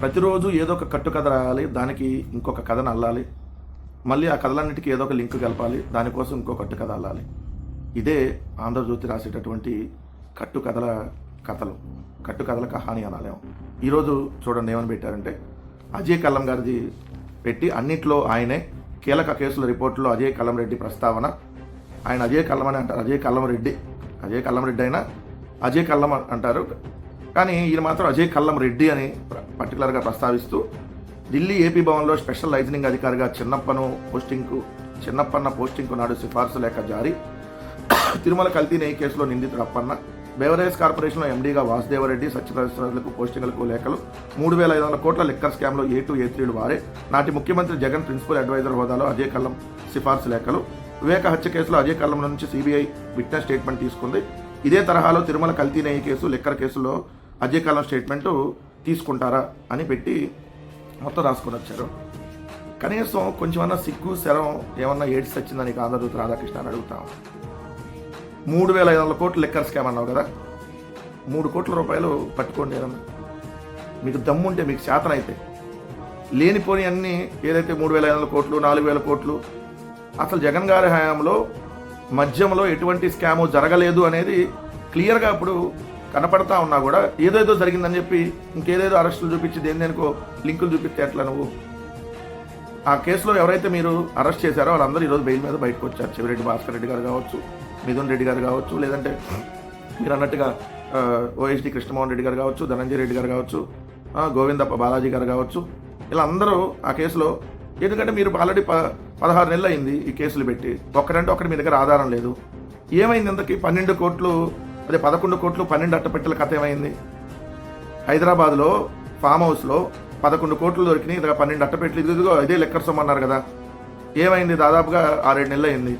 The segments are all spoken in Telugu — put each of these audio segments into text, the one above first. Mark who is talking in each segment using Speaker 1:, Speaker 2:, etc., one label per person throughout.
Speaker 1: ప్రతిరోజు ఏదో ఒక కట్టుకథ రాయాలి, దానికి ఇంకొక కథను అల్లాలి, మళ్ళీ ఆ కథలన్నిటికీ ఏదో ఒక లింక్ కలపాలి, దానికోసం ఇంకో కట్టుకథ అల్లాలి. ఇదే ఆంధ్రజ్యోతి రాసేటటువంటి కట్టుకథల కహాని అనాలేమో. ఈరోజు చూడండి ఏమని పెట్టారంటే, అజయ్ కల్లం గారిది పెట్టి అన్నింటిలో ఆయనే కీలక కేసుల రిపోర్టులో అజయ్ కల్లం రెడ్డి ప్రస్తావన. ఆయన అజయ్ కల్లం అని అంటారు, అజయ్ కల్లం రెడ్డి అయినా అజయ్ కల్లం అంటారు, కానీ ఈయన మాత్రం అజయ్ కల్లం రెడ్డి అని పర్టికులర్గా ప్రస్తావిస్తూ ఢిల్లీ ఏపీ భవన్లో స్పెషల్ లైజనింగ్ అధికారిగా చిన్నప్పన్న పోస్టింగ్కు నాడు సిఫార్సు లేఖ జారీ. తిరుమల కల్తీ నెయ్యి కేసులో నిందితుడు అప్పన్న, బెవరేజ్ కార్పొరేషన్లో ఎండీగా వాసుదేవరెడ్డి, సత్యప్రసాద్లకు పోస్టింగ్లకు లేఖలు. 3,500 కోట్ల లిక్కర్ స్కామ్లో A2, A3లు వారే. నాటి ముఖ్యమంత్రి జగన్ ప్రిన్సిపల్ అడ్వైజర్ హోదాలో అజయ్ కల్లం సిఫార్సు లేఖలు. వివేక హత్య కేసులో అజయ్ కల్లం నుంచి సిబిఐ విట్నెస్ స్టేట్మెంట్ తీసుకుంది. ఇదే తరహాలో తిరుమల కల్తీ నెయ్యి కేసు, లిక్కర్ కేసులో అజయ్ కల్లం స్టేట్మెంటు తీసుకుంటారా అని పెట్టి మొత్తం రాసుకొని వచ్చారు. కనీసం కొంచెమన్నా సిగ్గు శరం ఏమన్నా ఏడ్స్ వచ్చిందని ఆంధ్రజ్యోతి రాధాకృష్ణ అని అడుగుతాం. 3,500 కోట్ల లిక్కర్ స్కామ్ అన్నావు కదా, 3 కోట్ల రూపాయలు పట్టుకోండి ఏమన్నా. మీకు దమ్ముంటే, మీకు శాతనైతే లేనిపోని అన్నీ ఏదైతే 3,500 కోట్లు 4,000 కోట్లు, అసలు జగన్ గారి హయాంలో మద్యంలో ఎటువంటి స్కాము జరగలేదు అనేది క్లియర్గా ఇప్పుడు కనపడతా ఉన్నా కూడా ఏదేదో జరిగిందని చెప్పి ఇంకేదేదో అరెస్టులు చూపించి దేనికో లింకులు చూపిస్తే ఎట్లా నువ్వు? ఆ కేసులో ఎవరైతే మీరు అరెస్ట్ చేశారో వాళ్ళందరూ ఈరోజు బెయిల్ మీద బయటకు వచ్చారు. చెవిరెడ్డి భాస్కర్ రెడ్డి గారు కావచ్చు, మిథున్ రెడ్డి గారు కావచ్చు, లేదంటే మీరు అన్నట్టుగా OSD కృష్ణమోహన్ రెడ్డి గారు కావచ్చు, ధనంజయ రెడ్డి గారు కావచ్చు, గోవిందప్ప బాలాజీ గారు కావచ్చు, ఇలా అందరూ ఆ కేసులో, ఎందుకంటే మీరు ఆల్రెడీ 16 నెలలు అయింది ఈ కేసులు పెట్టి, ఒకటి మీ దగ్గర ఆధారం లేదు. ఏమైంది ఇంతకీ? 11 కోట్లు 12 అట్టపెట్టెల కథ ఏమైంది? హైదరాబాద్లో ఫామ్ హౌస్లో 11 కోట్లు దొరికినాయి, ఇదిగా 12 అట్టపెట్టెలు, ఇదిగో ఇదే లెక్కర్ సొమ్ము అన్నారు కదా. ఏమైంది? దాదాపుగా 6-7 నెలలు అయింది.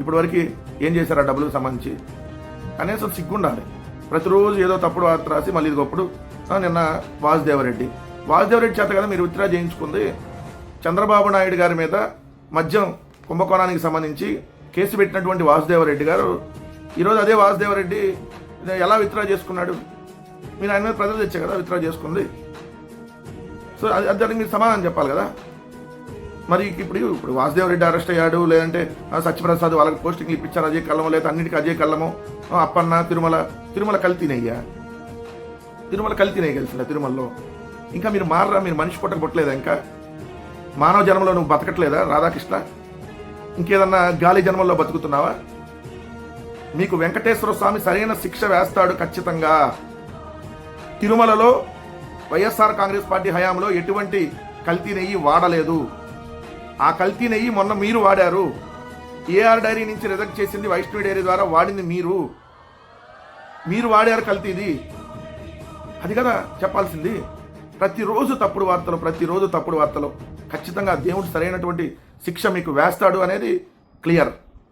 Speaker 1: ఇప్పటి వరకు ఏం చేశారు ఆ డబ్బులకు సంబంధించి? కనీసం సిగ్గుండాలి. ప్రతిరోజు ఏదో తప్పుడు వార్త రాసి మళ్ళీ ఇదిగొప్పుడు నిన్న వాసుదేవరెడ్డి చేత కదా మీరు విత్డ్రా చేయించుకుంది. చంద్రబాబు నాయుడు గారి మీద మద్యం కుంభకోణానికి సంబంధించి కేసు పెట్టినటువంటి వాసుదేవరెడ్డి గారు ఈరోజు అదే వాసుదేవరెడ్డి ఎలా విత్డ్రా చేసుకున్నాడు? మీరు ఆయన మీద ప్రజలు తెచ్చే కదా విత్డ్రా చేసుకుంది. సో దానికి మీరు సమాధానం చెప్పాలి కదా. మరి ఇప్పుడు వాసుదేవరెడ్డి అరెస్ట్ అయ్యాడు, లేదంటే సత్యప్రసాద్ వాళ్ళకి పోస్టింగ్లు ఇప్పించారు అజయ్ కల్లము, లేదా అన్నిటికీ అజయ్ కల్లము, అప్పన్న, తిరుమల కల్తీ నెయ్యి కలిసిందా తిరుమలలో? ఇంకా మీరు మారరా? మీరు మనిషి పుట్టలేదా? ఇంకా మానవ జన్మలో నువ్వు బతకట్లేదా రాధాకృష్ణ? ఇంకేదన్నా గాలి జన్మల్లో బతుకుతున్నావా? మీకు వెంకటేశ్వర స్వామి సరైన శిక్ష వేస్తాడు ఖచ్చితంగా. తిరుమలలో వైఎస్ఆర్ కాంగ్రెస్ పార్టీ హయాంలో ఎటువంటి కల్తీ నెయ్యి వాడలేదు. ఆ కల్తీ నెయ్యి మొన్న మీరు వాడారు. ఏఆర్ డైరీ నుంచి రిజెక్ట్ చేసింది వైష్ణవి డైరీ ద్వారా వాడింది మీరు వాడారు కల్తీది. అది కదా చెప్పాల్సింది. ప్రతిరోజు తప్పుడు వార్తలు. ఖచ్చితంగా దేవుడు సరైనటువంటి శిక్ష మీకు వేస్తాడు అనేది క్లియర్.